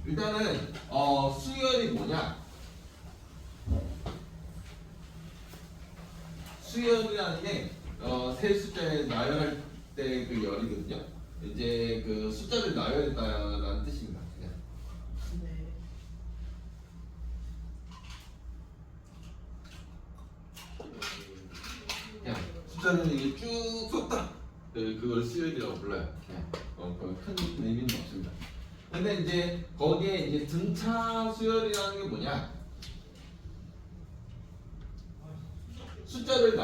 일단은 수열이 뭐냐? 수열이라는 게 세 숫자에 나열할 때 그 열이거든요. 이제 그 숫자를 나열했다라는 뜻입니다. 그냥. 네. 그냥 숫자를 이게 쭉 썼다. 그걸 수열이라고 불러요. 그냥 큰 의미는 없습니다. 근데 이제 거기에 이제 등차 수열이라는 게 뭐냐? 숫자를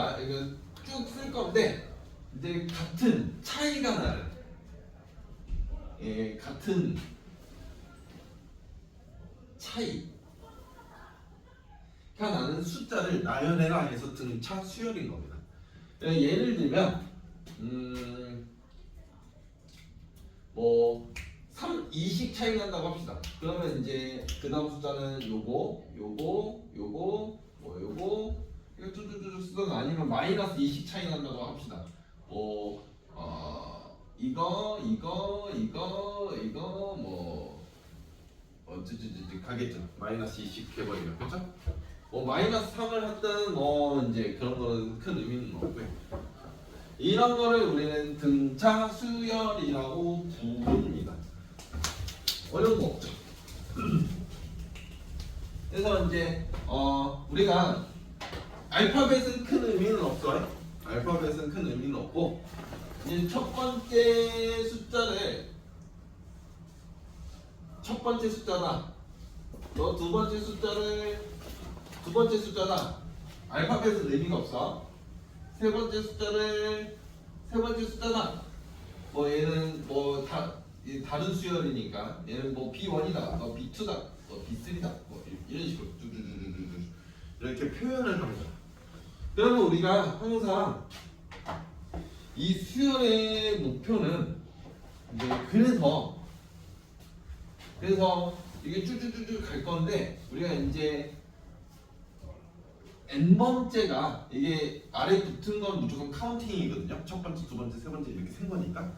쭉 쓸 건데 이제 같은 차이가 나는 같은 차이가 나는 숫자를 나열해라 해서 등차 수열인 겁니다. 예를 들면 뭐 20 차이 난다고 합시다. 그러면 이제 그 다음 숫자는 요거 요거 이거 쭈쭈쭈 쓰던 아니면 마이너스 20 차이 난다고 합시다. 이거 뭐 어쩌저쩌 가겠죠. 마이너스 20 해버리면 그렇죠? 뭐 마이너스 3을 했든 뭐 이제 그런 거는 큰 의미는 없고요. 이런 거를 우리는 등차 수열이라고 부릅니다. 어려운 거 없죠. 그래서 이제 우리가 알파벳은 큰 의미는 없어요. 알파벳은 큰 의미는 없고 이제 첫 번째 숫자다. 너 두 번째 숫자다. 알파벳은 의미가 없어. 세 번째 숫자다. 뭐 얘는 뭐 다른 수열이니까 얘는 뭐 B1이다, 뭐 B2다, 뭐 B3다, 뭐 이런 식으로 이렇게 표현을 합니다. 그러면 우리가 항상 이 수열의 목표는 이제 그래서 이게 쭉쭉쭉쭉 갈 건데 우리가 이제 n번째가 이게 아래 붙은 건 무조건 카운팅이거든요. 첫 번째, 두 번째, 세 번째 이렇게 센 거니까.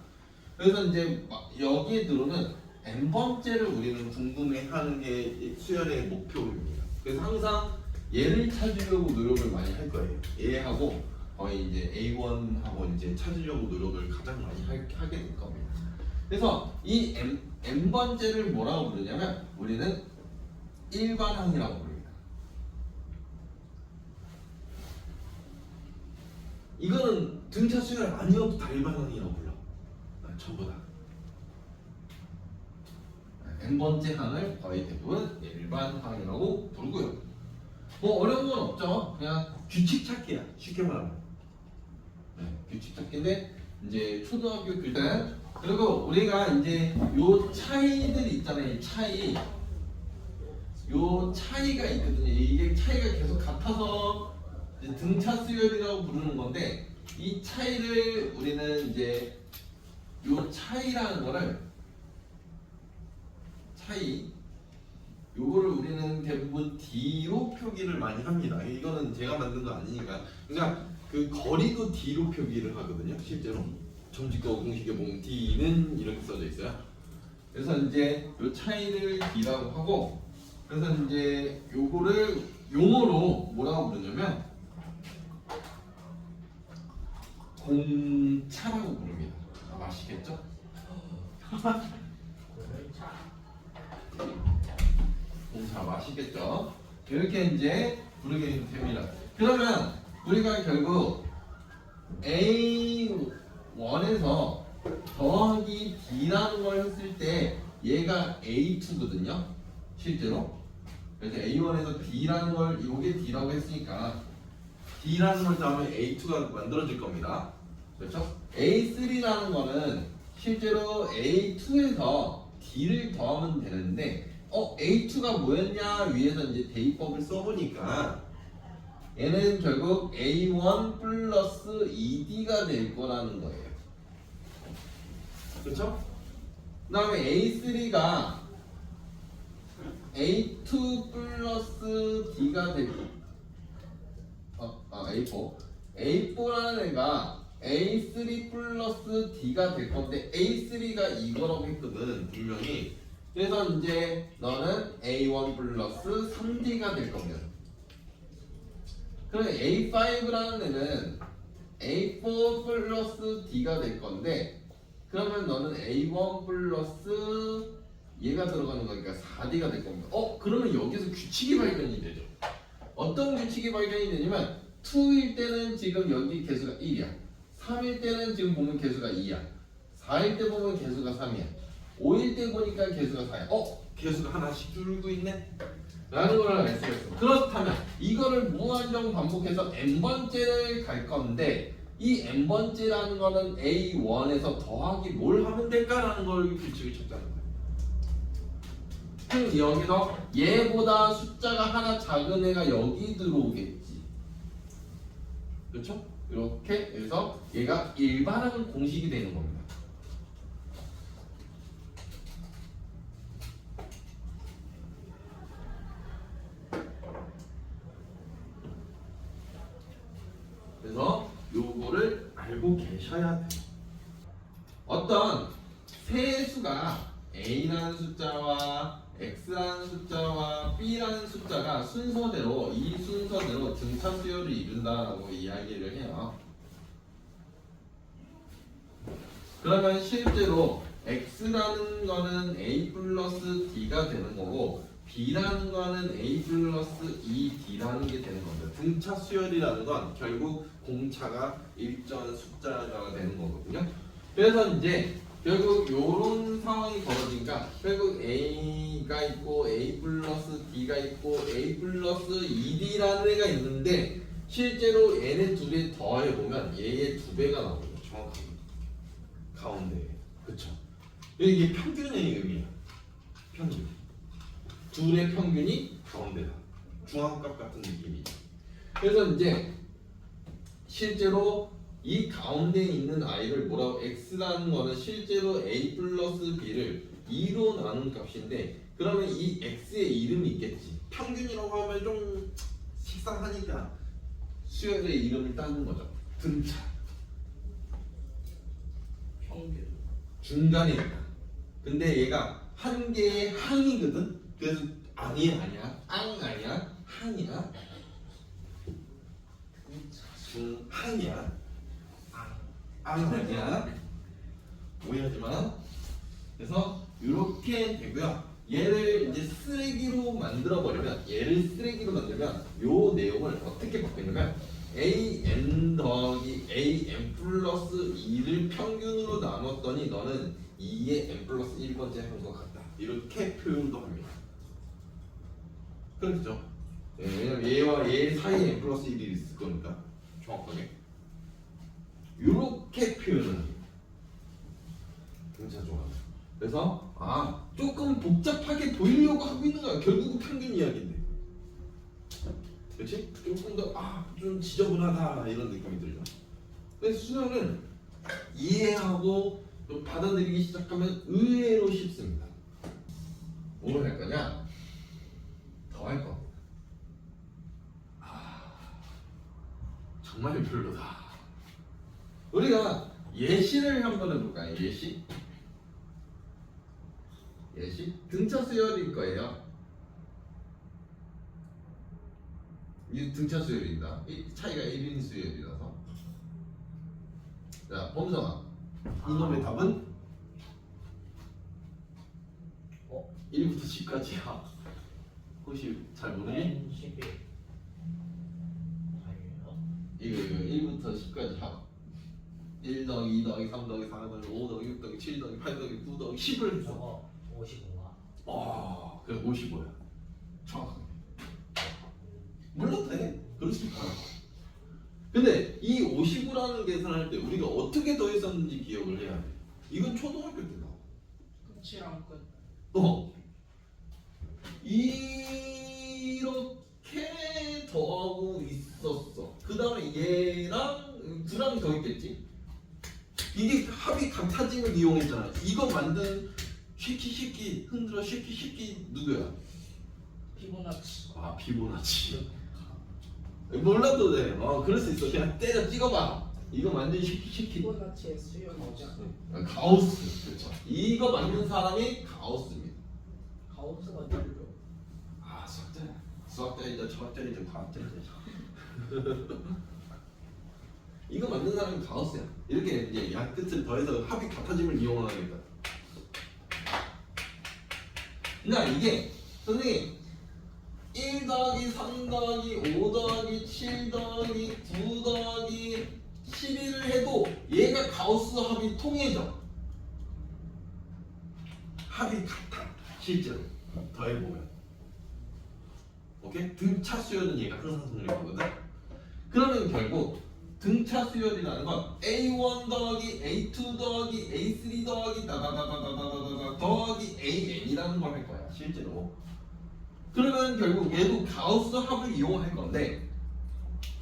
그래서 이제 여기에 들어오는 n번째를 우리는 궁금해하는 게 수열의 목표입니다. 그래서 항상 얘를 찾으려고 노력을 많이 할 거예요. 얘하고 거의 이제 A1하고 이제 찾으려고 노력을 가장 많이 하게 될 겁니다. 그래서 이 n번째를 뭐라고 부르냐면 우리는 일반항이라고 부릅니다. 이거는 등차 수열 아니어도 다 일반항이라고 불러. 전부 다. n번째 항을 거의 대부분 일반항이라고 부르고요. 뭐 어려운 건 없죠. 그냥 규칙 찾기야. 쉽게 말하면. 규칙 찾기인데 이제 초등학교 교단 그리고 우리가 이제 요 차이들 있잖아요. 요 차이가 있거든요. 이게 차이가 계속 같아서 등차 수열이라고 부르는 건데 이 차이를 우리는 이제 요 차이라는 거를 요거를 우리는 대부분 D로 표기를 많이 합니다. 이거는 제가 만든 거 아니니까. 그러니까 그 거리도 D로 표기를 하거든요. 실제로 정직도 공식에 보면 D는 이렇게 써져 있어요. 그래서 이제 요 차이를 D라고 하고, 그래서 이제 요거를 용어로 뭐라고 부르냐면 공차라고 부릅니다. 아시겠죠? 공차 아시겠죠? 이렇게 이제 부르게 됩니다. 그러면 우리가 결국 A1에서 더하기 D라는 걸 했을 때 얘가 A2거든요. 실제로. 그래서 A1에서 D라는 걸 요게 D라고 했으니까 D라는 걸 더하면 A2가 만들어질 겁니다. 그렇죠? A3라는 거는 실제로 A2에서 D를 더하면 되는데 A2가 뭐였냐 위에서 이제 대입법을 써보니까 얘는 결국 A1 플러스 2D가 될 거라는 거예요. 그렇죠? 그 다음에 A3가 A2 플러스 D가 될 A4라는 애가 A3 플러스 D가 될 건데 A3가 이거라고 했거든. 분명히 그래서 이제 너는 A1 플러스 3D가 될 겁니다. 그럼 A5라는 애는 A4 플러스 D가 될 건데 그러면 너는 A1 플러스 얘가 들어가는 거니까 4D가 될 겁니다. 그러면 여기서 규칙이 발견이 되죠. 어떤 규칙이 발견이 되냐면 2일 때는 지금 여기 개수가 1이야. 3일 때는 지금 보면 개수가 2야. 4일 때 보면 개수가 3이야. 5일 때 보니까 개수가 4야. 개수가 하나씩 줄고 있네? 라는 걸 알 수가 있어. 그렇다면 이거를 무한정 반복해서 n번째를 갈 건데 이 n번째라는 거는 A1에서 더하기 뭘 하면 될까라는 걸 규칙을 찾자는 거야. 그럼 여기서 얘보다 숫자가 하나 작은 애가 여기 들어오겠지. 그렇죠? 이렇게 해서 얘가 일반항 공식이 되는 겁니다. 그래서 요거를 알고 계셔야 돼요. 어떤 세 수가 A라는 숫자와 X라는 숫자와 B라는 숫자가 순서대로 이 순서대로 등차 수열을 이룬다라고 이야기를 해요. 그러면 실제로 X라는 거는 A 플러스 D가 되는 거고 B라는 거는 A 플러스 2D라는 게 되는 겁니다. 등차 수열이라는 건 결국 공차가 일정 숫자가 되는 거거든요. 그래서 이제 결국 요런 상황이 벌어지니까 결국 A가 있고 A 플러스 D가 있고 A 플러스 2D라는 애가 있는데 실제로 얘네 둘이 더해보면 얘의 2배가 나오거든요. 정확하게 가운데. 그쵸? 이게 평균의 의미야. 평균. 둘의 평균이 가운데다. 중앙값 같은 느낌이죠. 그래서 이제 실제로 이 가운데에 있는 i를 뭐라고 x라는 거는 실제로 a 플러스 b를 2로 나눈 값인데 그러면 이 x의 이름이 있겠지. 평균이라고 하면 좀 식상하니까 수열의 이름을 따는 거죠. 등차. 평균. 중간에 있다. 근데 얘가 한 개의 항이거든. 그래서 아니야 아니야 항이야 항이야 아니야 오해하지 마. 그래서 이렇게 되고요. 얘를 이제 쓰레기로 만들어 버리면 얘를 쓰레기로 만들면 요 내용을 어떻게 바꾸냐면 an 더하기 an 플러스 2를 평균으로 나눴더니 너는 2의 n 플러스 1번째 한 것 같다. 이렇게 표현도 합니다. 그렇죠? 네, 왜냐면 얘와 얘 사이에 n 플러스 1이 있을 거니까 정확하게 이렇게 표현을 해요. 굉장히 좋아요. 그래서 조금 복잡하게 보이려고 하고 있는 거야. 결국은 평균 이야기인데, 그렇지? 조금 더 좀 지저분하다 이런 느낌이 들죠. 근데 수능은 이해하고 좀 받아들이기 시작하면 의외로 쉽습니다. 뭘 할 거냐? 더 할 겁니다. 정말 별로다. 우리가 예시를 한번 해볼까요? 예시? 등차 수열일 거예요. 이 등차 수열입니다. 이 차이가 1인 수열이라서. 자, 범성아. 이놈의 답은? 1부터 10까지야. 혹시 잘 모르니? 11. 이거 1부터 10까지 합. 1 더하기 2 더하기 3 더하기 4 더하기 5 더하기 6 더하기 7 더하기 8 더하기 9 더하기 10을 했어. 저거 55가. 그래 55야. 정확하게. 물론 돼. 그럴 수 있다. 근데 이 55라는 계산할 때 우리가 어떻게 더했었는지 기억을 해야 돼. 이건 초등학교 때 나와. 끝이랑 끝. 이렇게 더하고 있었어. 그 다음에 얘랑 9랑 더했겠지. 이게 합이 같아짐을 이용했잖아. 이거 만든 쉐키 흔들어 쉐키 누구야? 피보나치. 피보나치. 몰라도 돼. 그럴 수 있어. 그냥 때려 찍어봐. 이거 만든 쉐키. 피보나치의 수열이죠. 가우스. 그렇죠. 이거 만든 사람이 가우스입니다. 가우스가 늘려. 아 수학자이자 철학자이자 과학자이자 이거 만든 사람이 가우스야. 이렇게 이제 양 끝을 더해서 합이 같아짐을 이용하겠다. 그러니까 이게 선생님 1 더하기 3 더하기 5 더하기 7 더하기 9 더하기 11을 해도 얘가 가우스 합이 통해져. 합이 같아 실제로 더해보면. 오케이? 등차 수열은 얘가 항상 성립하거든. 그러면 결국 등차 수열이라는 건 A1 더하기 A2 더하기 A3 더하기 다다다다다다다다 더하기 AN이라는 걸 할 거야 실제로. 그러면 결국 얘도 가우스 합을 이용할 건데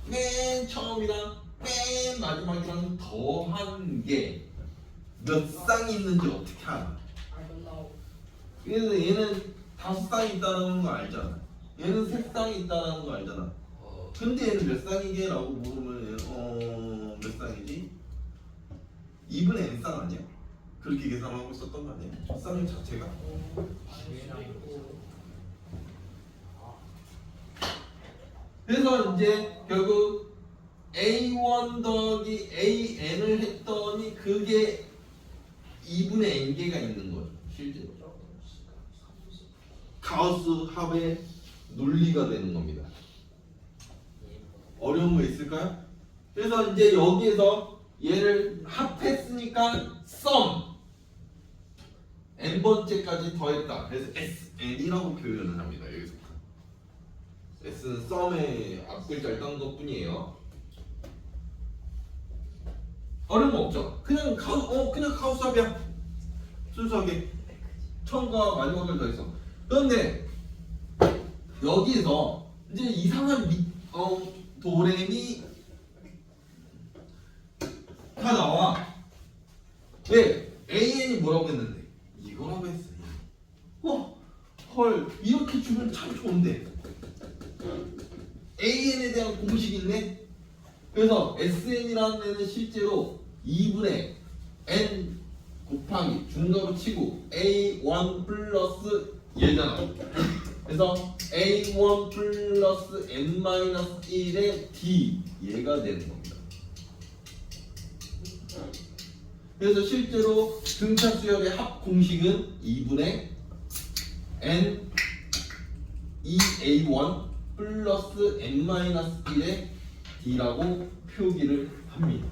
맨 처음이랑 맨 마지막이랑 더한 게 몇 쌍이 있는지 어떻게 알아? I don't know. 그래서 얘는 5쌍이 있다는 거 알잖아. 얘는 3쌍이 있다는 거 알잖아. 근데 얘는 몇 쌍이게? 라고 물으면 몇 쌍이지? 2분의 n쌍 아니야? 그렇게 계산하고 있었던 거 아니야? 쌍 자체가? 얘랑 있고. 그래서 이제 결국 A1 더하기 AN을 했더니 그게 2분의 n개가 있는 거죠 실제로. 가우스 합의 논리가 되는 겁니다. 어려운 거 있을까요? 그래서 이제 여기에서 얘를 합했으니까 sum n번째까지 더했다. 그래서 SN이라고 표현을 합니다. 여기서부터 S는 sum의 앞글자를 딴 것뿐이에요. 어려운 거 없죠? 그냥 가우스 합이야. 순수하게 처음과 마지막을 더했어. 그런데 여기서 이제 이상한 도레미 다 나와. 왜? AN이 뭐라고 했는데? 이거라고 했어. 헐 이렇게 주면 참 좋은데 AN에 대한 공식이 있네. 그래서 SN이라는 애는 실제로 2분의 N 곱하기 중괄호 치고 A1 플러스 얘잖아. 그래서 A1 플러스 N-1의 D 얘가 되는 겁니다. 그래서 실제로 등차 수열의 합 공식은 2분의 N 2A1 플러스 N-1의 D라고 표기를 합니다.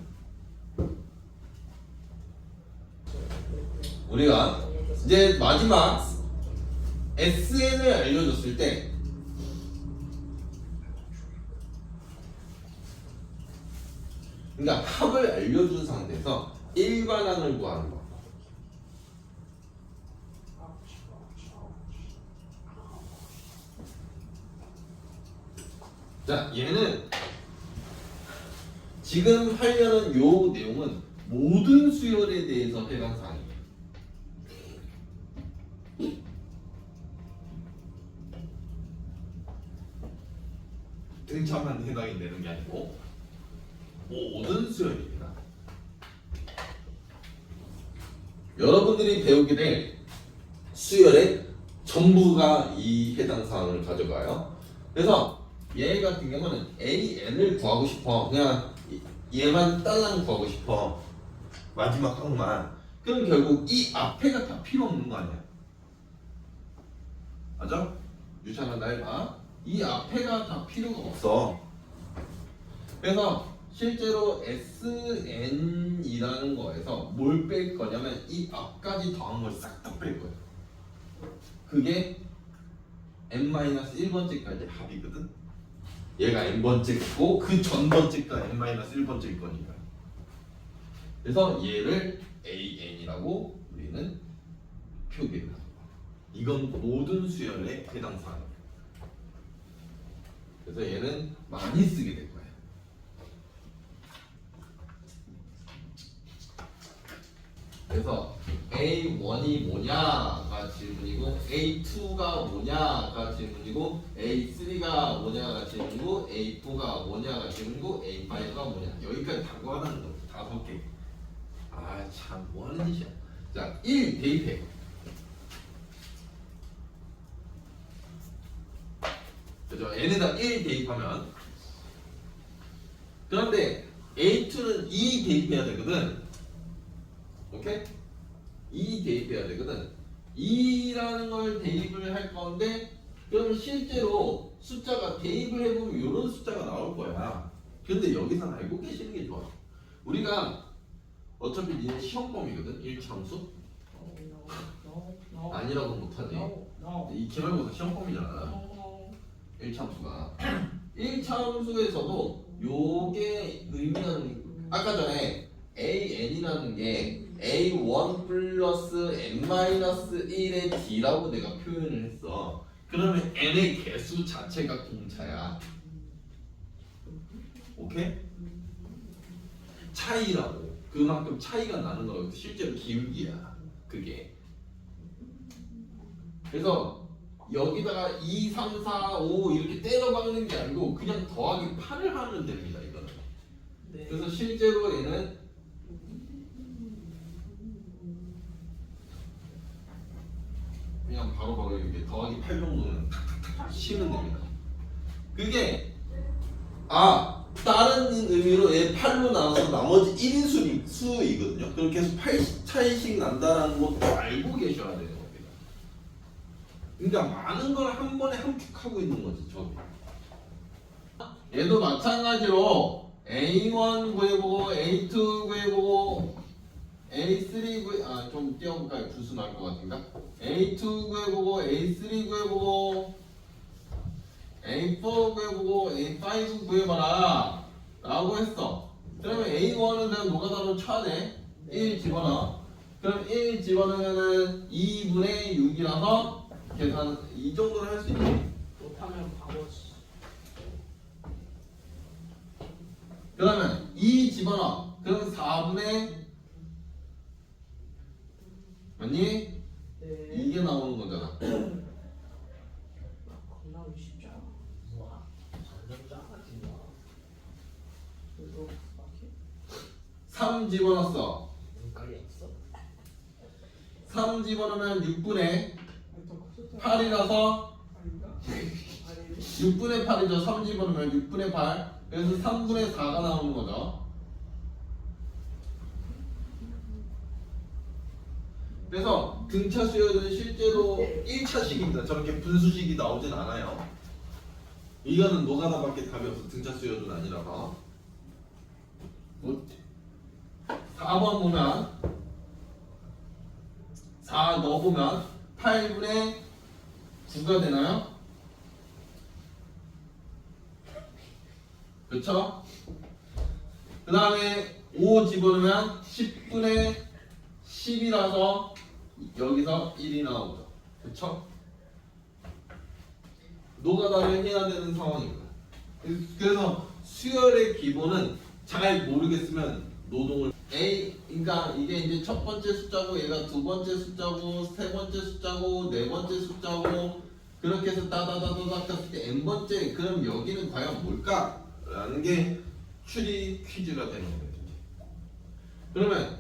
우리가 이제 마지막 SN을 알려줬을 때 그러니까 합을 알려준 상태에서 일반항을 구하는 거. 자, 얘는 지금 하려는 요 내용은 모든 수열에 대해서 해당 사항이에요. 등차만 해당이 되는 게 아니고 모든 수열입니다. 여러분들이 배우게 될 수열의 전부가 이 해당 사항을 가져가요. 그래서 얘 같은 경우는 AN을 구하고 싶어. 그냥 얘만 딸랑 구하고 싶어. 마지막 항만. 그럼 결국 이 앞에가 다 필요 없는 거 아니야? 맞아? 유찬아 날 봐. 이 앞에가 다 필요가 없어. 그래서 실제로 SN이라는 거에서 뭘 뺄 거냐면 이 앞까지 더한 걸 싹 다 뺄 거야. 그게 n-1번째까지 합이거든. 얘가 n번째고 그 전번째가 n-1번째일 거니까. 그래서 얘를 AN이라고 우리는 표기를 합니다. 이건 모든 수열의 해당 사항입니다. 그래서 얘는 많이 쓰게 될 거예요. 그래서 A1이 뭐냐가 질문이고 A2가 뭐냐가 질문이고 A3가 뭐냐가 질문이고 A4가 뭐냐가 질문이고 A5가 뭐냐. 여기까지 다 구하는 거. 5개. 아 참 뭐하는 짓이야. 자 1 대입해. 그죠? n에다 1 대입하면. 그런데 a2는 2 대입해야 되거든. 오케이? 2 대입해야 되거든. 2라는 걸 대입을 할 건데 그럼 실제로 숫자가 대입을 해보면 이런 숫자가 나올 거야. 근데 여기서는 알고 계시는 게 좋아. 우리가 어차피 니네 시험범위거든. 1차함수? 아니라고 못하지. 이 기말고사 시험범위잖아. 1차함수가 1차함수에서도 요게 의미하는 아까 전에 AN이라는 게 A1 플러스 N-1의 D라고 내가 표현을 했어. 그러면 N의 개수 자체가 공차야. 오케이? 차이라고. 그만큼 차이가 나는 거라고. 실제로 기울기야. 그게. 그래서 여기다가 2, 3, 4, 5 이렇게 때려 박는 게 아니고 그냥 더하기 8을 하면 됩니다. 이거는. 네. 그래서 실제로 얘는 그냥 바로바로 이렇게 더하기 8 정도는 탁탁탁 치면 됩니다. 그게 다른 의미로 얘 8로 나눠서 나머지 1인 수이거든요. 그럼 계속 8 차이씩 난다라는 것도 알고 계셔야 되는 겁니다. 그러니까 많은 걸 한 번에 함축하고 있는 거지 저기. 얘도 마찬가지로 A1 구해보고 A2 구해보고 A3 구해 좀 띄워볼까요? 부수 나올 것 같은가? A2 구해보고 A3 구해보고 A4 구해보고 A5 구해봐라 라고 했어. 그러면 A1은 그냥 노가다로 쳐야 돼. 1 집어넣어. 그럼 1 집어넣으면은 2분의 6이라서 계산 이 정도로 할 수 있지. 못하면 바보지. 그러면 2 집어넣어. 그럼 4분의 맞니? 네. 이게 나오는 거잖아. 겁나기 쉽지 않아. 와, 완전 짜가지 마. 이거 막히 3 집어넣었어. 눈깔이 없어? 3 집어넣으면 6분의 아니, 더 컸었잖아. 8이라서 아닌가? 아니, 6분의 8이죠. 3 집어넣으면 6분의 8. 그래서 3분의 4가 나오는 거죠. 그래서 등차 수열은 실제로 1차식입니다. 저렇게 분수식이 나오진 않아요. 이거는 노가다밖에 답이 없어. 등차 수열은 아니라서. 4번 보면 4 넣어보면 8분의 9가 되나요? 그렇죠? 그 다음에 5 집어넣으면 10분의 10이라서 여기서 1이 나오죠. 그렇죠? 노가다를 해야 되는 상황입니다. 그래서 수열의 기본은 잘 모르겠으면 노동을 그러니까 이게 이제 첫 번째 숫자고 얘가 두 번째 숫자고 세 번째 숫자고 네 번째 숫자고 그렇게 해서 따다다다닥 했을 때 n번째 그럼 여기는 과연 뭘까? 라는 게 추리 퀴즈가 되는 거예요. 그러면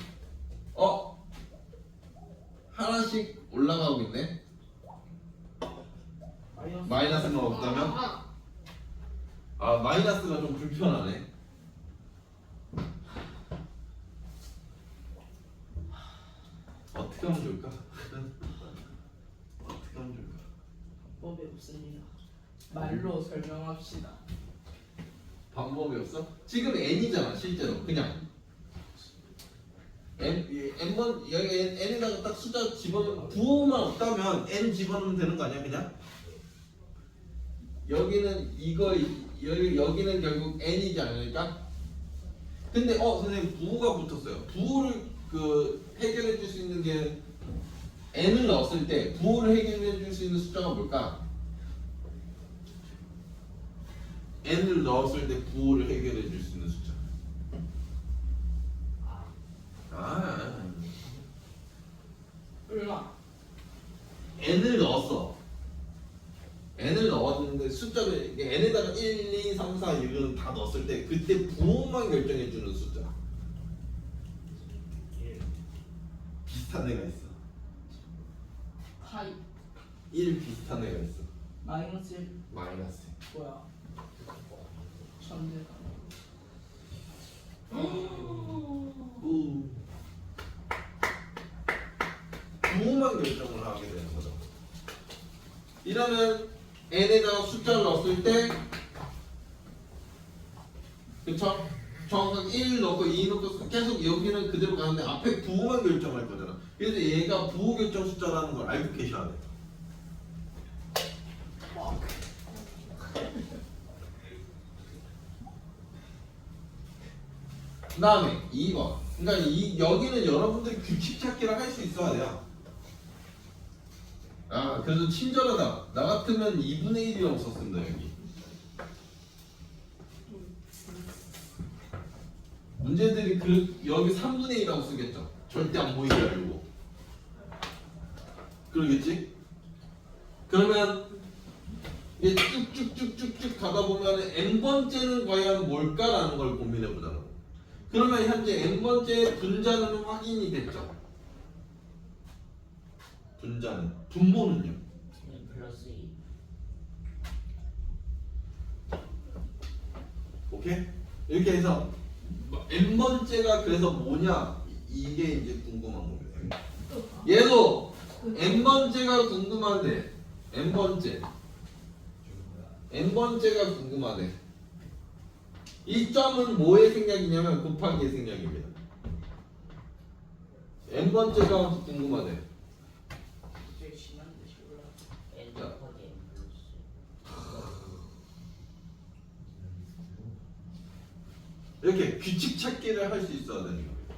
하나씩 올라가고 있네. 마이너스가 없다면? 마이너스가 좀 불편하네. 어떻게 하면 좋을까? 어떻게 하면 좋을까? 방법이 없습니다. 말로 설명합시다. 방법이 없어? 지금 n이잖아 실제로 그냥 n번 여기 n에다가 딱 숫자 집어넣으면 부호만 없다면 n 집어넣으면 되는 거 아니야 그냥? 여기는 여기는 결국 n이지 않을까? 근데 선생님 부호가 붙었어요. 부호를 해결해 줄 수 있는 게 n을 넣었을 때 부호를 해결해 줄 수 있는 숫자가 뭘까? n을 넣었을 때 부호를 해결해 줄 수 있는 숫자. 얼마? n을 넣었어. n을 넣었는데 숫자를 n에다가 1, 2, 3, 4 이런 다 넣었을 때 그때 부호만 결정해 주는 숫자. 비슷한 애가 있어. 파이. 1 비슷한 애가 있어. 마이너스 1 마이너스. 뭐야? 천재다. 부호만 결정을 하게 되는 거죠. 이러면 n에다가 숫자를 넣었을 때, 그쵸? 정확하게 1 넣고 2 넣고 계속 여기는 그대로 가는데 앞에 부호만 결정할 거잖아. 그래서 얘가 부호 결정 숫자라는 걸 알고 계셔야 돼. 그 다음에 2번. 그러니까 여기는 여러분들이 규칙 찾기를 할 수 있어야 돼요. 아, 그래도 친절하다. 나 같으면 2분의 1이라고 썼습니다, 여기. 문제들이 여기 3분의 1이라고 쓰겠죠. 절대 안 보이게 하려고. 그러겠지? 그러면 이게 쭉쭉쭉쭉쭉 가다 보면 n번째는 과연 뭘까라는 걸 고민해 보자고. 그러면 현재 n번째 분자는 확인이 됐죠. 분자는. 분모는요? 플러스 2. 오케이? 이렇게 해서 n번째가 그래서 뭐냐? 이게 이제 궁금한 겁니다. 얘도 n번째가 궁금한데 n번째가 궁금하대. 이 점은 뭐의 생략이냐면 곱하기의 생략입니다. n번째가 궁금하대. 되게 심한데 시골라. N 곱하기 N 플러스 이렇게 규칙 찾기를 할 수 있어야 되는 겁니다.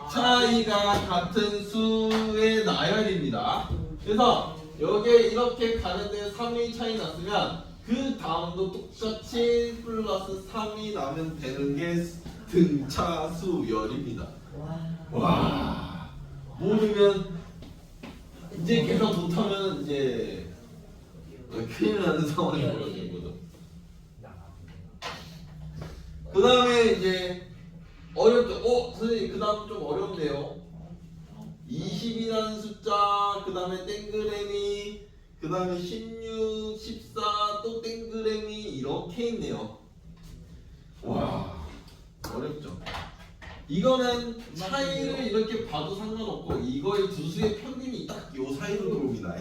차이가 같은 수의 나열입니다. 그래서 여기에 이렇게 가는데 3의 차이 났으면 그 다음도 똑같이 플러스 3이 나면 되는 게 등차수열입니다. 와, 모르면 이제 계산 못하면 이제 큰일 나는 상황이 벌어지는 거죠. 그 다음에 이제 어렵죠. 선생님 그 다음 좀 어렵네요. 20이라는 숫자, 그 다음에 땡그레미, 그 다음에 16, 14, 또 땡그레미 이렇게 있네요. 와, 어렵죠. 이거는 차이를 이렇게 봐도 상관없고 이거의 두 수의 평균이 딱 요 사이로 들어옵니다.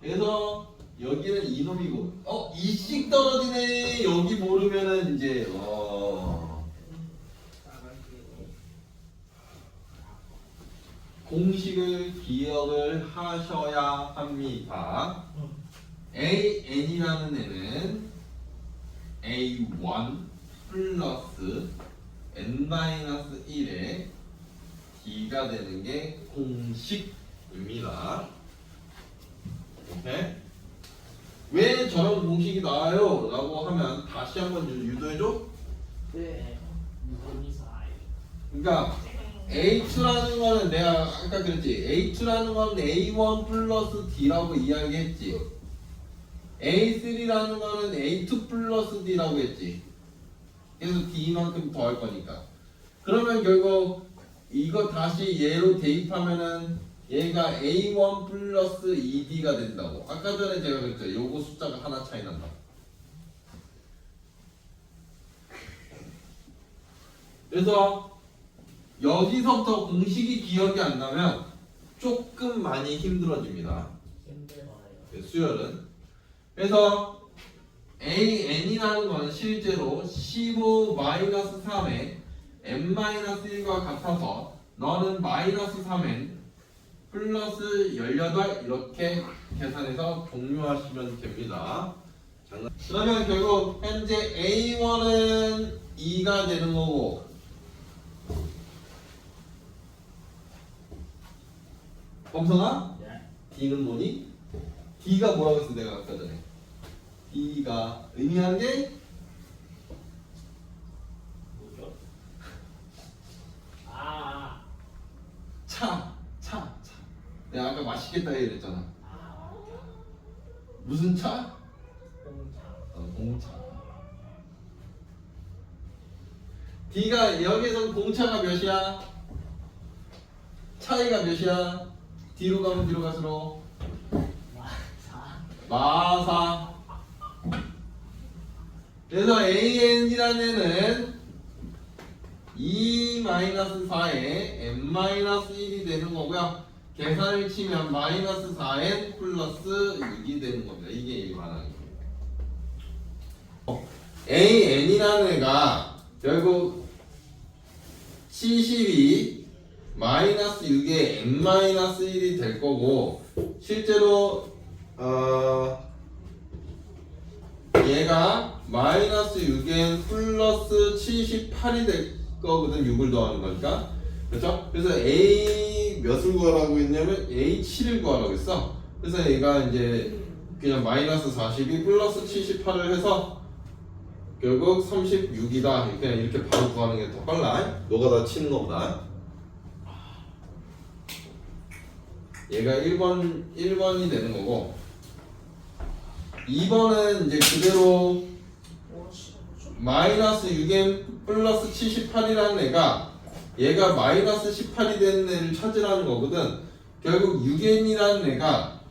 그래서 여기는 이놈이고 이씩 떨어지네. 여기 모르면은 이제 공식을 기억을 하셔야 합니다. AN이라는 애는 A1 플러스 N-1의 D가 되는 게 공식입니다. 오케이? 왜 저런 공식이 나와요? 라고 하면 다시 한번 유도해줘. 네. 그러니까 H2라는 거는 내가 아까 그랬지. H2라는 건 A1 플러스 D라고 이야기했지. A3라는 거는 A2 플러스 D라고 했지. 그래서 D만큼 더 할 거니까. 그러면 결국 이거 다시 얘로 대입하면은 얘가 A1 플러스 2D가 된다고. 아까 전에 제가 그랬죠. 요거 숫자가 하나 차이 난다. 그래서 여기서부터 공식이 기억이 안 나면 조금 많이 힘들어집니다. 힘들어요. 수열은. 그래서 AN이라는 건 실제로 15-3에 n-1과 같아서 너는 -3n 플러스 18 이렇게 계산해서 종료하시면 됩니다. 그러면 결국 현재 A1은 2가 되는 거고 범성아? 네. D는 뭐니? D가 뭐라고 했어 내가 아까 전에. D가 의미하는 게 뭐죠? 차. 내가 아까 맛있겠다 얘기했잖아. 무슨 차? 공차. D가 여기서 공차가 몇이야? 차이가 몇이야? D 뒤로 가면 뒤로 갈수록 마사. 마사. 그래서 AN이라는 애는 2-4에 n-1이 되는 거고요. 계산을 치면 -4n 플러스 6이 되는 겁니다. 이게 일반항이에요. AN이라는 애가 결국 70이 -6에 n-1이 될 거고, 실제로 얘가 -6n 플러스 78이 될 거거든. 6을 더하는 거니까. 그렇죠? 그래서 A 몇을 구하라고 했냐면 A 7을 구하라고 했어. 그래서 얘가 이제 그냥 -42 플러스 78을 해서 결국 36이다. 그냥 이렇게 바로 구하는 게 더 빨라. 너가 다 치는 것보다. 얘가 1번이 되는 거고, 2번은 이제 그대로 -6n 플러스 78이라는 애가 얘가 -18이 되는 애를 찾으라는 거거든. 결국 6n이라는 애가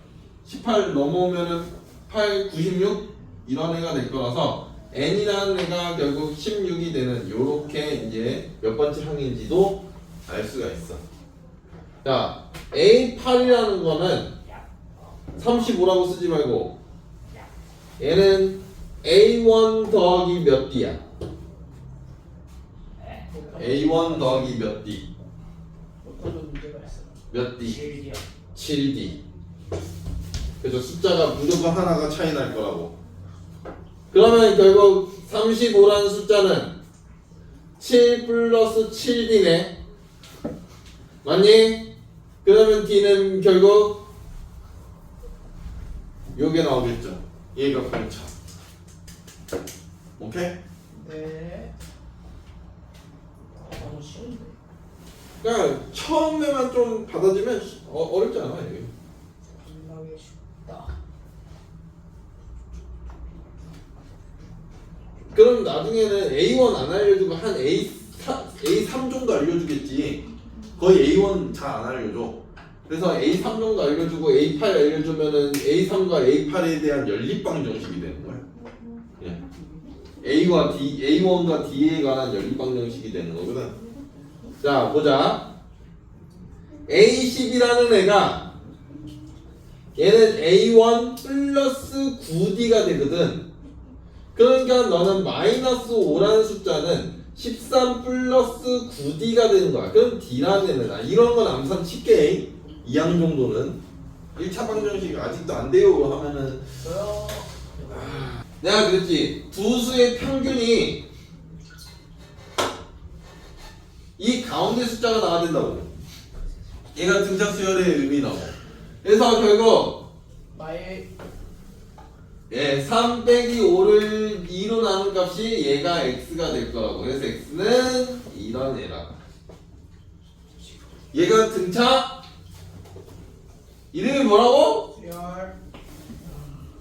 18 넘어오면은 8, 96 이런 애가 될 거라서 n이라는 애가 결국 16이 되는 요렇게 이제 몇 번째 항인지도 알 수가 있어. 자, A8이라는 거는 35라고 쓰지 말고 얘는 A1 더하기 몇 D야? A1 더하기 몇 D? 어떤 문제가 있어? 몇 D? 7이요. 7D. 그래서 숫자가 무조건 하나가 차이 날 거라고. 그러면 결국 35라는 숫자는 7 플러스 7D네. 맞니? 그러면 D는 결국 요게 나오겠죠. 얘가 공차. 오케이? 네. 너무 쉬운데. 그러니까 처음에만 좀 받아주면 어렵지 않아 이게. 겁나게 쉽다. 그럼 나중에는 A1 안 알려주고 한 A3 정도 알려주겠지. 거의 A1 잘 안 알려줘. 그래서 A3 정도 알려주고 A8 알려주면은 A3과 A8에 대한 연립방 정식이 되는 거야. 예. A1과 D에 관한 연립방 정식이 되는 거거든. 자, 보자. A10이라는 애가 얘는 A1 플러스 9D가 되거든. 그러니까 너는 -5라는 숫자는 13 플러스 9D가 되는 거야. 그럼 D라는 애는 이런 건 암산 칠게. 2항 정도는 1차 방정식 아직도 안 돼요 하면은 저요. 내가 그랬지. 두 수의 평균이 이 가운데 숫자가 나와야 된다고. 얘가 등차 수열의 의미 나오고. 그래서 결국 마의 3 빼기 5를 2로 나눈 값이 얘가 x가 될 거라고. 그래서 x는 이런 애라. 얘가 등차 이름이 뭐라고? 수열.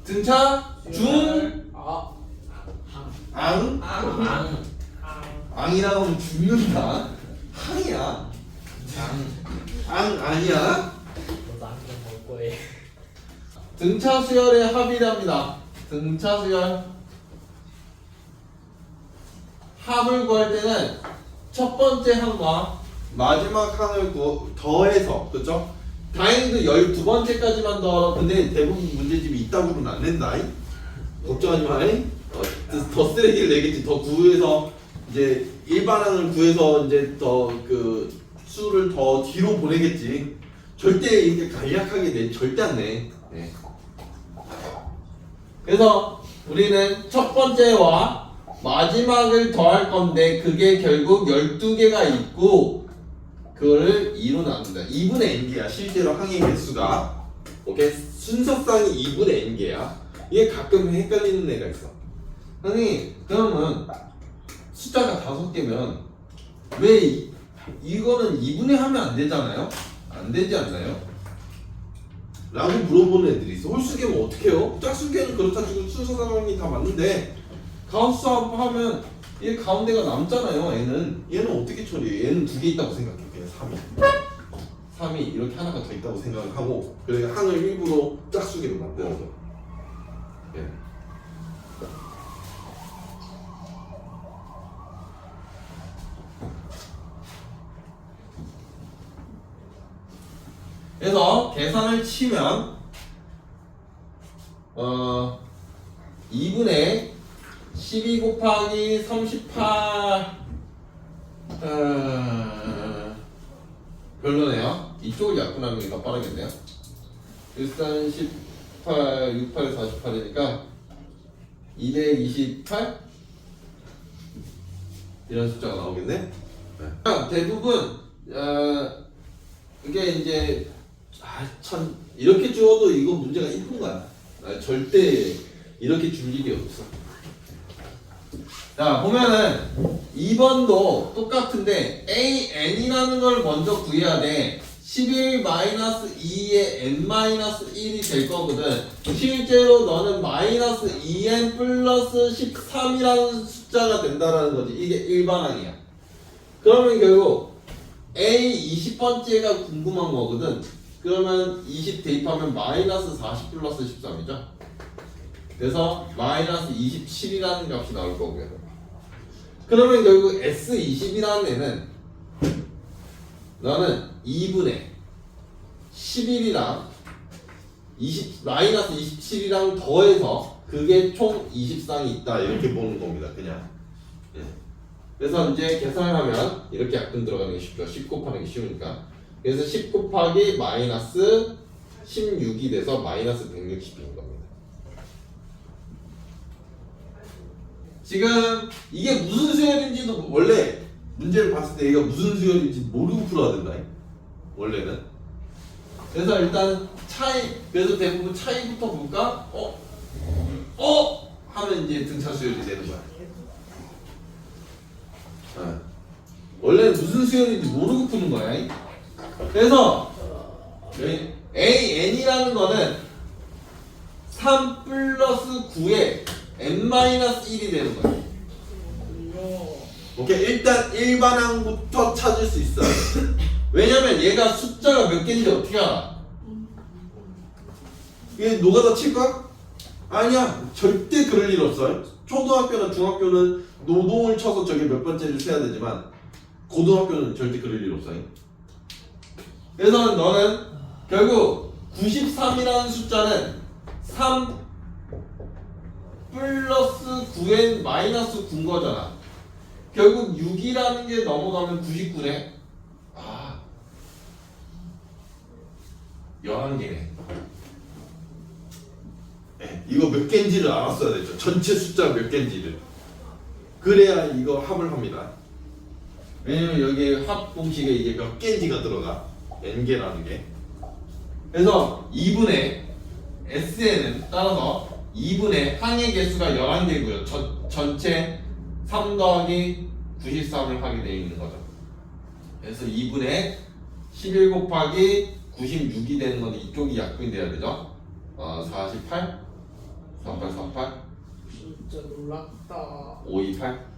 등차 중 아. 앙? 앙. 앙이라고 하면 죽는다. 항이야. 앙 아니야? 너도 안경 먹을 거예요. 등차 수열의 합이랍니다. 등차 수열 합을 구할 때는 첫 번째 항과 마지막 항을 더해서, 그렇죠? 다행히도 12번째까지만 더하라. 근데 대부분 문제집이 이따구로는 안 낸다. 걱정하지 마. 더 쓰레기를 내겠지. 더 구해서 이제 일반항을 구해서 이제 더 그 수를 더 뒤로 보내겠지. 절대 이렇게 간략하게 내 절대 안 내. 네. 그래서 우리는 첫 번째와 마지막을 더할 건데 그게 결국 12개가 있고 그거를 2로 나눈다. 2분의 n개야. 실제로 항의 개수가. 오케이? 순서상이 2분의 n개야. 이게 가끔 헷갈리는 애가 있어. 선생님, 그러면 숫자가 5개면 왜 이거는 2분의 하면 안 되잖아요? 안 되지 않나요? 라고 물어보는 애들이 있어. 홀수계면 어떡해요? 짝수계는 그렇다 치고 순서상이 다 맞는데 가우스 하면 얘 가운데가 남잖아요. 얘는 어떻게 처리해? 얘는 2개 있다고 생각해. 그냥 3이 3이 이렇게 하나가 더 있다고 생각을 하고 그래서 항을 일부러 짝수기로 만들어서 예. 그래서 계산을 치면 2분의 12 곱하기 38 별로네요. 이쪽을 약분하는 게 더 빠르겠네요. 13, 18, 68, 48이니까 228 이런 숫자가 나오겠네. 대부분 이게 이제 참 이렇게 주어도 이거 문제가 이쁜 거야. 절대 이렇게 줄 일이 없어. 자 보면은 2번도 똑같은데 AN이라는 걸 먼저 구해야 돼. 11-2에 n-1이 될 거거든. 실제로 너는 마이너스 2n 플러스 13이라는 숫자가 된다라는 거지. 이게 일반항이야. 그러면 결국 A 20번째가 궁금한 거거든. 그러면 20 대입하면 마이너스 40 플러스 13이죠. 그래서 마이너스 27이라는 값이 나올 거고요. 그러면 결국 S20이라는 애는 너는 2분의 11이랑 20, 마이너스 27이랑 더해서 그게 총 20쌍이 있다 이렇게 보는 겁니다. 그냥. 예. 그래서 이제 계산을 하면 이렇게 약분 들어가는 게 쉽죠. 10 곱하는 게 쉬우니까. 그래서 10 곱하기 마이너스 16이 돼서 마이너스 160인 겁니다. 지금 이게 무슨 수열인지도 원래 문제를 봤을 때 얘가 무슨 수열인지 모르고 풀어야 된다. 원래는. 그래서 일단 그래서 대부분 차이부터 볼까? 하면 이제 등차 수열이 되는 거야. 원래는 무슨 수열인지 모르고 푸는 거야. 그래서 AN이라는 거는 3 플러스 9에 n-1이 되는 거야. 오케이, 일단 일반항부터 찾을 수 있어. 왜냐면 얘가 숫자가 몇 개인지 어떻게 알아? 얘 노가다 칠 거야? 아니야, 절대 그럴 일 없어. 초등학교나 중학교는 노동을 쳐서 저게 몇 번째를 세야 되지만 고등학교는 절대 그럴 일 없어. 그래서 너는 결국 93이라는 숫자는 3 플러스 9n 마이너스 9인 거잖아. 결국 6이라는 게 넘어가면 99네. 11개네. 네, 이거 몇 개인지를 알았어야 되죠. 전체 숫자 몇 개인지를. 그래야 이거 합을 합니다. 왜냐면 여기 합 공식에 이게 몇 개인지가 들어가. n개라는 게. 그래서 2분의 SN은 따라서 2분의 항의 개수가 11개고요. 전체 3 더하기 93을 하게 되어 있는 거죠. 그래서 2분의 11 곱하기 96이 되는 건 이쪽이 약분이 돼야 되죠. 48, 48, 48, 진짜 놀랍다. 528.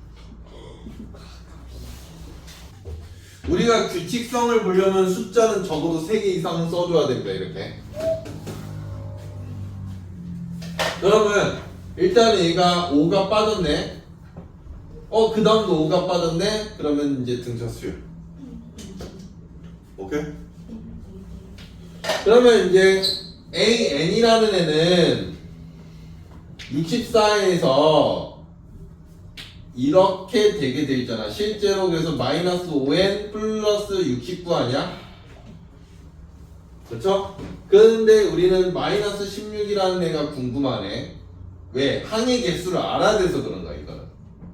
우리가 규칙성을 보려면 숫자는 적어도 3개 이상은 써줘야 됩니다. 이렇게. 그러면 일단 얘가 5가 빠졌네. 그 다음도 5가 빠졌네. 그러면 이제 등차 수열. 오케이? 그러면 이제 AN이라는 애는 64에서 이렇게 되게 돼 있잖아. 실제로 그래서 마이너스 5n 플러스 69 아니야? 그렇죠? 그런데 우리는 마이너스 16이라는 애가 궁금하네. 왜? 항의 개수를 알아야 돼서 그런 거야. 이거는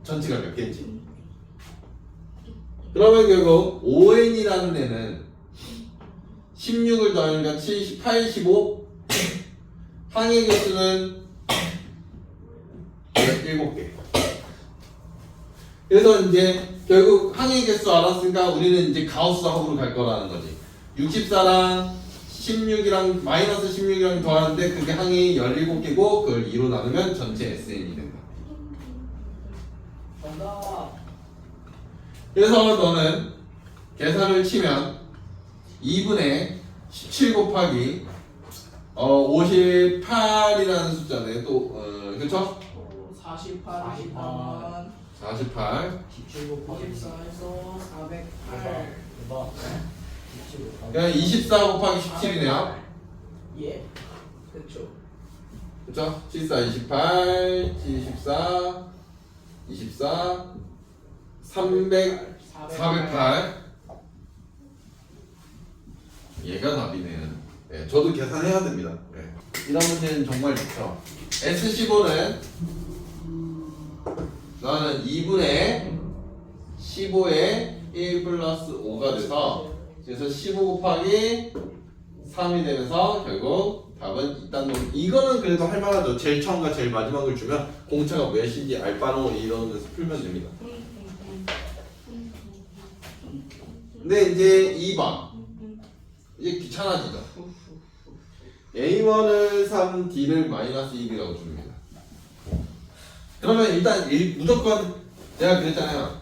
전체가 몇 개인지. 그러면 결국 5n이라는 애는 16을 더하니까 70, 85 항의 개수는 7개. 그래서 이제 결국 항의 개수 알았으니까 우리는 이제 가우스 합으로 갈 거라는 거지. 64랑 16이랑 마이너스 16이랑 더하는데 그게 항이 17개고 그걸 2로 나누면 전체 SN이 된다. 정답. 그래서 너는 계산을 치면 2분의 17 곱하기 58이라는 숫자네. 또 그쵸? 48이면 48. 17 곱하기 24에서 408. 대박. 17 곱하기 그냥 24 곱하기 17이네요. 예. 그쵸. 그쵸? 74, 28, 24, 24, 300, 408. 얘가 답이네요. 네, 저도 계산해야 됩니다. 네. 이런 문제는 정말 좋죠. S15는 나는 2분의 15에 1 플러스 5가 돼서 그래서 15 곱하기 3이 되면서 결국 답은 이딴 놈. 이거는 그래도 할만하죠. 제일 처음과 제일 마지막을 주면 공차가 몇인지 알바로 이러면서 풀면 됩니다. 근데 이제 2번 이제 귀찮아지죠. A1을 3, D를 마이너스 1이라고 줍니다. 그러면 일단 무조건 내가 그랬잖아요.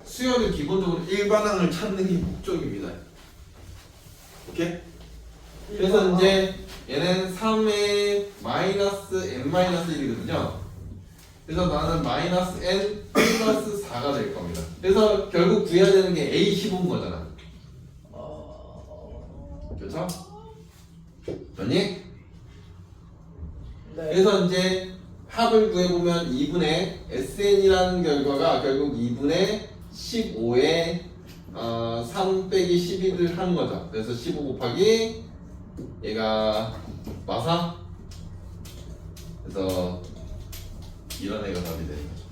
수열은 기본적으로 일반항을 찾는 게 목적입니다. 오케이? 그래서 이제 얘는 3의 마이너스 n-1이거든요. 그래서 나는 마이너스 n 플러스 4가 될 겁니다. 그래서 결국 구해야 되는 게 A15인 거잖아. 그렇죠? 맞니? 네. 그래서 이제 합을 구해보면 2분의 SN이라는 결과가 결국 2분의 15에 3 빼기 12를 하는 거죠. 그래서 15 곱하기 얘가 마사. 그래서 이런 애가 답이 되는 거죠.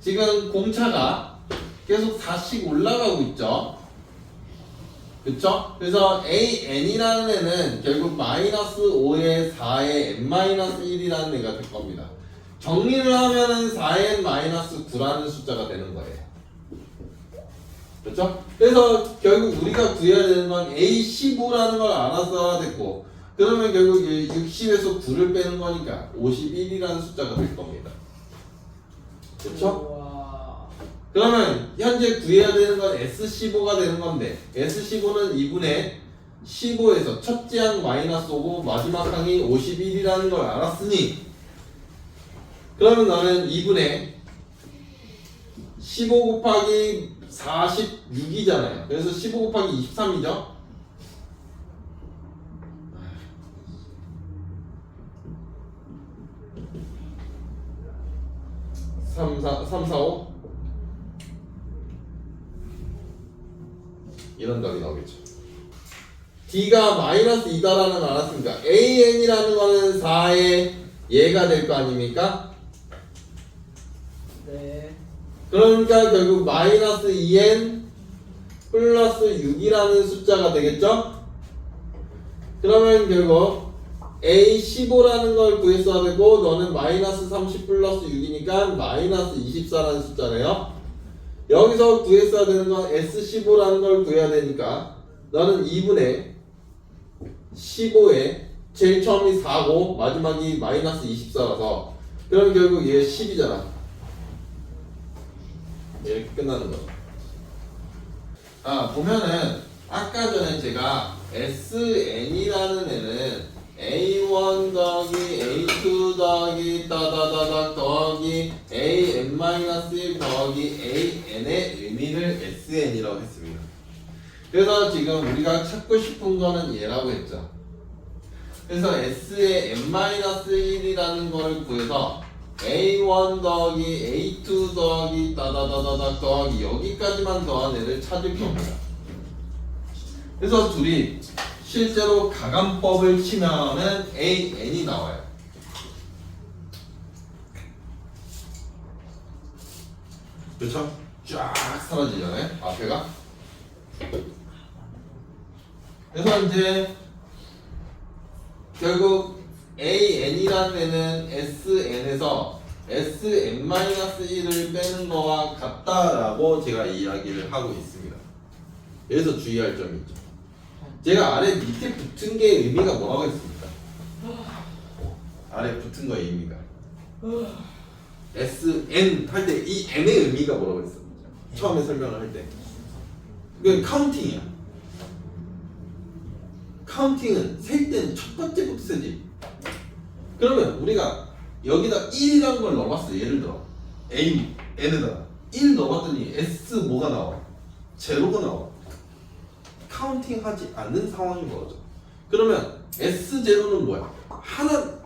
지금 공차가 계속 4씩 올라가고 있죠. 그쵸? 그래서 AN이라는 애는 결국 마이너스 5에 4에 n-1이라는 애가 될 겁니다. 정리를 하면은 4n 마이너스 9라는 숫자가 되는 거예요. 그렇죠? 그래서 결국 우리가 구해야 되는 건 A15라는 걸 알았어야 됐고, 그러면 결국 60에서 9를 빼는 거니까 51이라는 숫자가 될 겁니다. 그렇죠? 우와. 그러면 현재 구해야 되는 건 S15가 되는 건데, S15는 2분의 15에서 첫째 항 마이너스 5고 마지막 항이 51이라는 걸 알았으니, 그러면 나는 2분의 15 곱하기 46이잖아요. 그래서 15 곱하기 23이죠. 3, 4, 5 이런 답이 나오겠죠. D가 마이너스 2다라는 걸 알았으니까 AN이라는 거는 4의 얘가 될 거 아닙니까? 네. 그러니까 결국 마이너스 2n 플러스 6이라는 숫자가 되겠죠? 그러면 결국 A15라는 걸 구했어야 되고 너는 마이너스 30 플러스 6이니까 마이너스 24라는 숫자네요. 여기서 구했어야 되는 건 S15라는 걸 구해야 되니까 너는 2분의 15에 제일 처음이 4고 마지막이 마이너스 24라서 그럼 결국 얘 10이잖아. 이렇게 끝나는 거. 보면은 아까 전에 제가 SN이라는 애는 A1 더하기 A2 더하기 따다다닥 더하기 AN-1 더하기 AN의 의미를 SN이라고 했습니다. 그래서 지금 우리가 찾고 싶은 거는 얘라고 했죠. 그래서 S의 n-1이라는 걸 구해서 A1 더하기 A2 더하기 따다다다닥 더하기 여기까지만 더한 애를 찾을 겁니다. 그래서 둘이 실제로 가감법을 치면은 AN이 나와요. 그렇죠? 쫙 사라지잖아요. 앞에가. 그래서 이제 결국 AN이라는 애는 SN에서 SN-1을 빼는 거와 같다라고 제가 이야기를 하고 있습니다. 여기서 주의할 점이 있죠. 제가 아래 밑에 붙은 게 의미가 뭐라고 했습니까? 아래 붙은 거의 의미가 SN 할 때 이 N의 의미가 뭐라고 했습니까? 처음에 설명을 할 때. 이건 카운팅이야. 카운팅은 셀 때는 첫 번째부터 세지. 그러면 우리가 여기다 1이라는 걸 넣어봤어. 예를 들어 n에다가 1 넣어봤더니 s 뭐가 나와? 제로가 나와. 카운팅하지 않는 상황인 거죠. 그러면 S0는 뭐야? 하나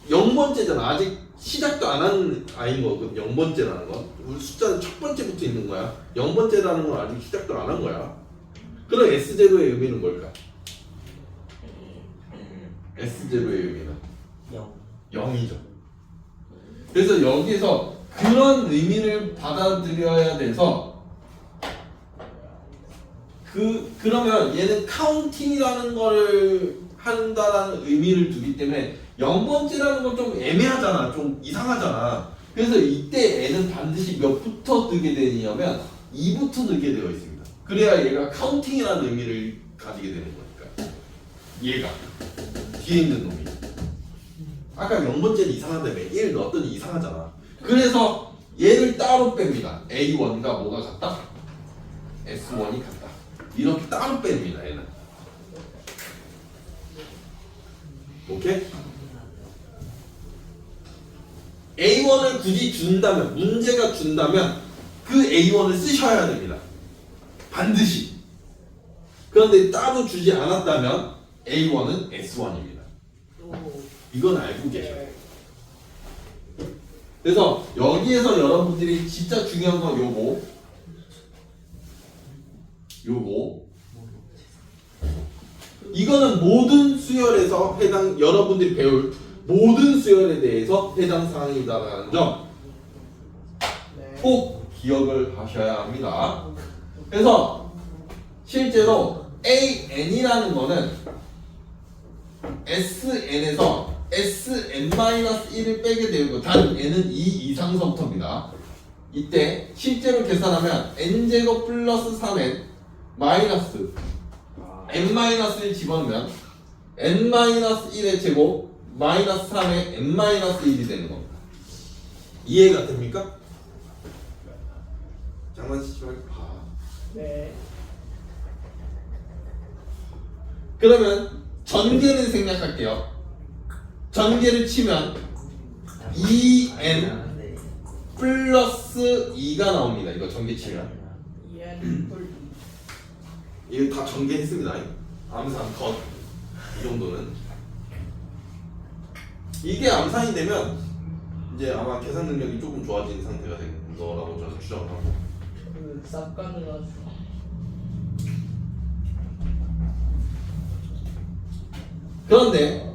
0번째잖아. 아직 시작도 안 한 아이인 거거든. 0번째라는 건 우리 숫자는 첫 번째부터 있는 거야. 0번째라는 건 아직 시작도 안 한 거야. 그럼 S0의 의미는 뭘까? S0의 의미는 0. 0이죠. 그래서 여기서 그런 의미를 받아들여야 돼서 그러면 얘는 카운팅이라는 거를 한다라는 의미를 두기 때문에 0번째라는 건 좀 애매하잖아. 좀 이상하잖아. 그래서 이때 n은 반드시 몇부터 뜨게 되냐면 2부터 뜨게 되어 있습니다. 그래야 얘가 카운팅이라는 의미를 가지게 되는 거니까. 얘가 뒤에 있는 놈이. 아까 0번째는 이상하다며 1 넣었더니 이상하잖아. 그래서 얘를 따로 뺍니다. A1과 뭐가 같다? S1이 같다. 이렇게 따로 뺍니다. 얘는. 오케이? A1을 굳이 준다면, 문제가 준다면 그 A1을 쓰셔야 됩니다. 반드시. 그런데 따로 주지 않았다면 A1은 S1입니다. 이건 알고 계셔요. 그래서 여기에서 여러분들이 진짜 중요한 건 요거 이거는 모든 수열에서 여러분들이 배울 모든 수열에 대해서 해당 사항이다라는 점 꼭 기억을 하셔야 합니다. 그래서 실제로 AN이라는 거는 SN에서 SN-1을 빼게 되고 단 n은 2 이상서부터입니다. 이때 실제로 계산하면 n제곱 플러스 3n 마이너스 n-1 집어넣으면 n-1의 제곱 마이너스 3의 n-1이 되는 겁니다. 이해가 됩니까? 장난치지 말고 봐. 네. 그러면 전개를 생략할게요. 전개를 치면 2n 플러스 2가 나옵니다. 이거 전개 치면 이거 다 전개했습니다. 암산 컷. 이 정도는 이게 암산이 되면 이제 아마 계산 능력이 조금 좋아진 상태가 된 거라고 저는 추정을 하고. 싹 가능하죠. 그런데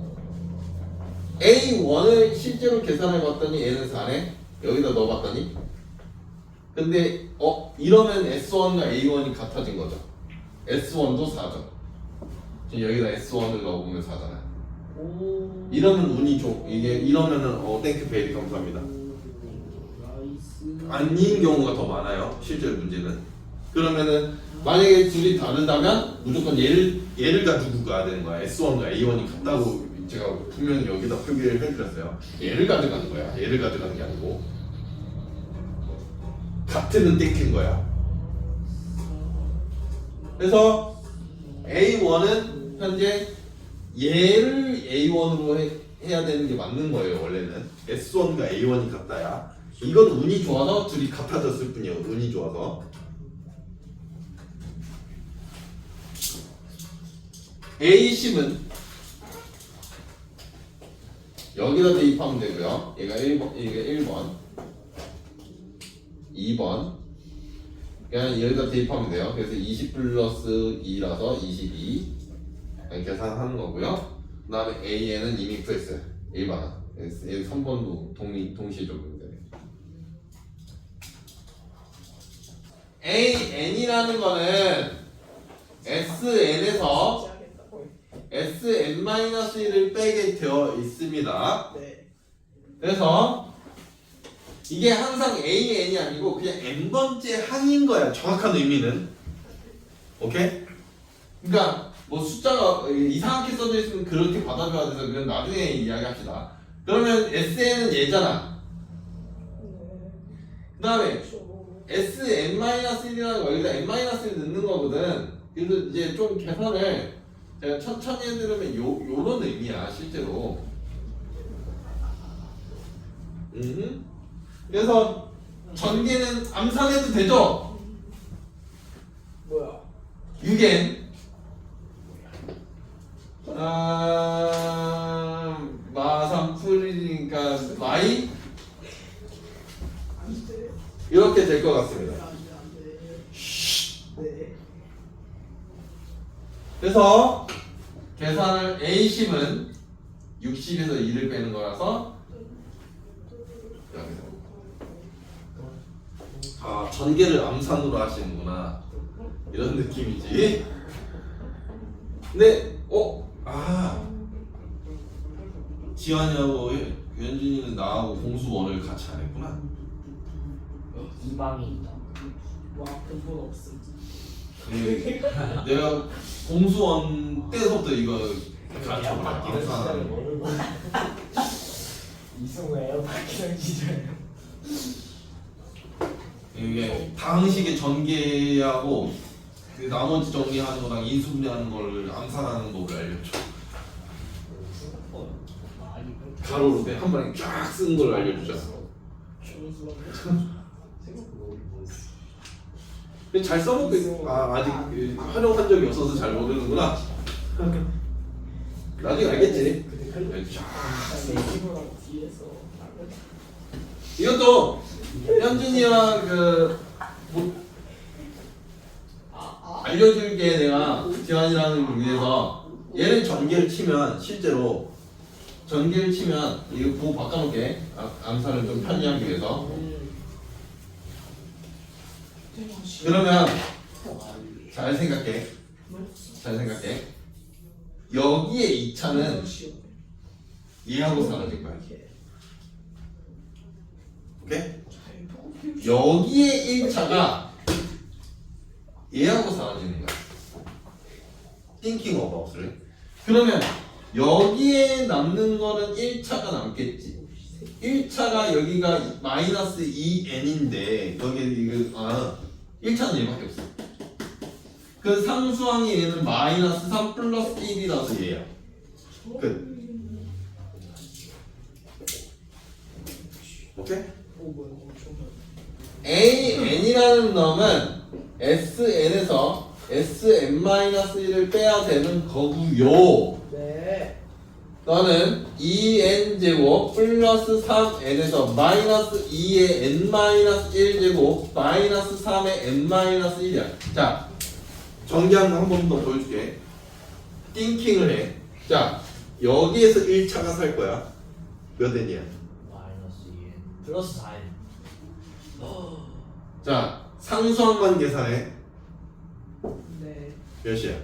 A1을 실제로 계산해 봤더니 얘는 4네. 여기다 넣어 봤더니 근데 이러면 S1과 A1이 같아진 거죠. S1도 4죠. 지금 여기다 S1을 넣어보면 4잖아요. 오. 이러면 운이 이게 이러면은 땡큐 베리 감사합니다. 나이스. 아닌 경우가 더 많아요. 실제 문제는. 그러면은 만약에 둘이 다르다면 무조건 얘를 가지고 가야 되는 거야. S1과 A1이 같다고 제가 분명히 여기다 표기를 해드렸어요. 얘를 가져가는 거야. 얘를 가져가는 게 아니고 같은은 땡긴 거야. 그래서 A1은 현재 얘를 A1으로 해야 되는 게 맞는 거예요. 원래는 S1과 A1이 같다야. 이건 운이 좋아서 둘이 같아졌을 뿐이에요. 운이 좋아서. A10은 여기다 대입하면 되고요. 얘가 1번 2번 그냥 여기다 대입하면 돼요. 그래서 20 플러스 2라서 22 계산하는 거고요. 그 다음에 AN은 이미 구했어요. 1번 3번도 동시에 적으면 돼요. AN이라는 거는 SN에서 SN-1을 빼게 되어 있습니다. 네. 그래서 이게 항상 AN이 아니고 그냥 n번째 항인 거야. 정확한 의미는. 오케이? 그러니까 뭐 숫자가 이상하게 써져 있으면 그렇게 받아줘야 돼서 그건 나중에 이야기합시다. 그러면 SN은 얘잖아. 그 다음에 SN-1이라는 거 여기다 n-1을 넣는 거거든. 그래서 이제 좀 계산을 제가 천천히 해드리면 요런 의미야 실제로. 그래서 전개는 암산해도 되죠? 뭐야? 유겐 마삼 풀이니까 마이 안돼. 이렇게 될 것 같습니다. 안돼. 네. 그래서 계산을 A10은 60에서 2를 빼는 거라서 여기서 전개를 암산으로 하시는구나 이런 느낌이지. 근데 지환이하고 연준이는 나하고 공수원을 같이 안 했구나. 이방이 있다. 와 근본 없음. 내가 공수원 때부터 이거 가르쳐 바뀌는 시절을 봐. 모르고. 이승우예요 바뀌는 시절. 이게 방식의 전개하고 그 나머지 정리하는 거랑 인수분해하는 걸 암산하는 법을 알려줘. 가로로 그냥 한 번에 쫙 쓰는 걸 알려주잖아. 근데 잘 써먹고 있어. 아직 활용한 적이 없어서 잘 모르는구나. 나중에 알겠지. 쫙. 네이버랑 뒤에서 이것도 현준이랑 알려줄게. 내가 지환이라는 위해서 얘를 전개를 치면 실제로 전개를 치면 이거 보고 바꿔놓을게. 암산을 좀 편리하기 위해서. 그러면 잘 생각해. 여기에 2차는 얘하고 사라질 거야. 오케이? 여기에 1차가 얘하고 사라지는 거야. Thinking about를. 그러면 여기에 남는 거는 1차가 남겠지. 1차가 여기가 마이너스 2n인데 여기 이거 1차는 얘밖에 없어. 그 상수항의 얘는 마이너스 3 플러스 1이라서 얘야. 끝. 오케이? AN이라는 놈은 SN에서 SN-1을 빼야 되는 거고요. 네. 너는 2n제곱 플러스 3n에서 마이너스 2의 n-1제곱 마이너스 3의 n-1이야. 자, 전개한 거 한 번 더 보여줄게. 띵킹을 해. 자, 여기에서 1차가 살 거야. 몇 n이야? 마이너스 2n 플러스 4n. 자, 상수항만 계산해. 네. 몇이야?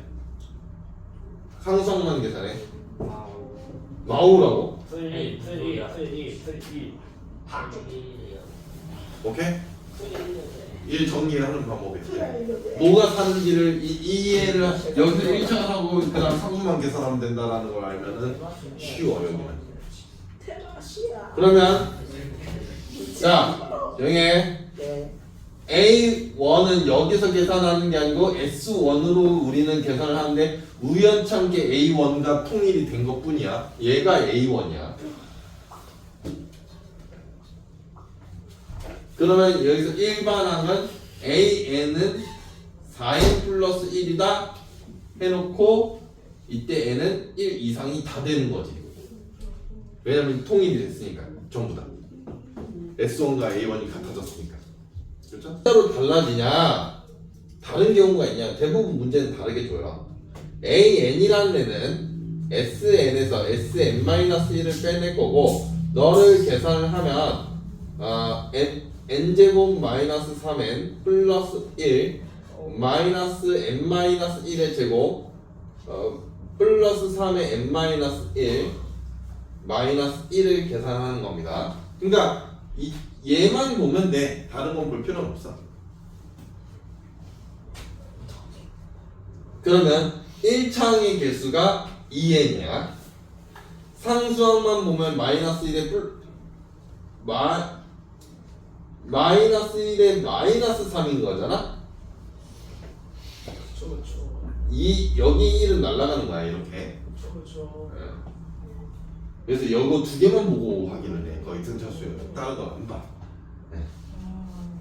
상수항만 계산해. 와우. 마우라고? 풀1 오케이? 풀1 1 정리하는 방법이야. 뭐가 사는지를 이해를 여기서 1차 하고 그다음 상수만 계산하면 된다라는 걸 알면은 쉬워 여기는. 테라시아. 그러면 자 여기에 네. A1은 여기서 계산하는 게 아니고 S1으로 우리는 계산을 하는데 우연찮게 A1과 통일이 된 것뿐이야. 얘가 A1이야. 그러면 여기서 일반항은 AN은 4n 플러스 1이다 해놓고 이때 n은 1 이상이 다 되는 거지. 왜냐면 통일이 됐으니까 전부 다 S1과 A1이 같아졌으니까. 그렇죠? 따로 달라지냐? 다른 경우가 있냐? 대부분 문제는 다르게 줘요. AN이라는 애는 SN에서 SN-1을 빼낼 거고 너를 계산을 하면 n제곱 마이너스 3n 플러스 1 마이너스 n-1의 제곱 플러스 3의 n-1 마이너스 1을 계산하는 겁니다. 그러니까 얘만 보면 돼. 다른 건 볼 필요는 없어. 그러면 1차항의 개수가 2n이야. 상수항만 보면 마이너스 1의 마이너스 1의 마이너스 3인 거잖아. 그렇죠. 여기 1은 날아가는 거야 이렇게. 그렇죠. 예. 그래서 이거 두 개만 보고 확인을 해. 거의 등차수요. 다른 거 안 봐.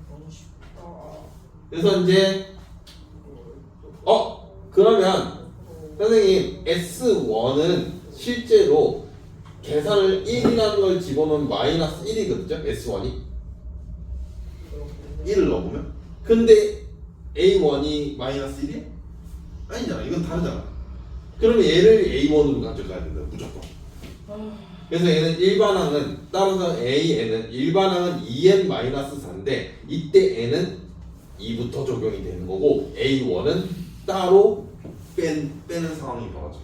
너무 쉽다. 그래서 이제 그러면 선생님 S1은 실제로 계산을 1이라는 걸 집어넣으면 마이너스 1이거든요. S1이 1을 넣어보면. 근데 A1이 마이너스 1이야? 아니잖아. 이건 다르잖아. 그러면 얘를 A1으로 가져가야 된다. 무조건. 그래서 얘는 일반항은 따라서 AN은 일반항은 2n-4인데 이때 n은 2부터 적용이 되는 거고 A1은 따로 빼는 상황이 벌어져.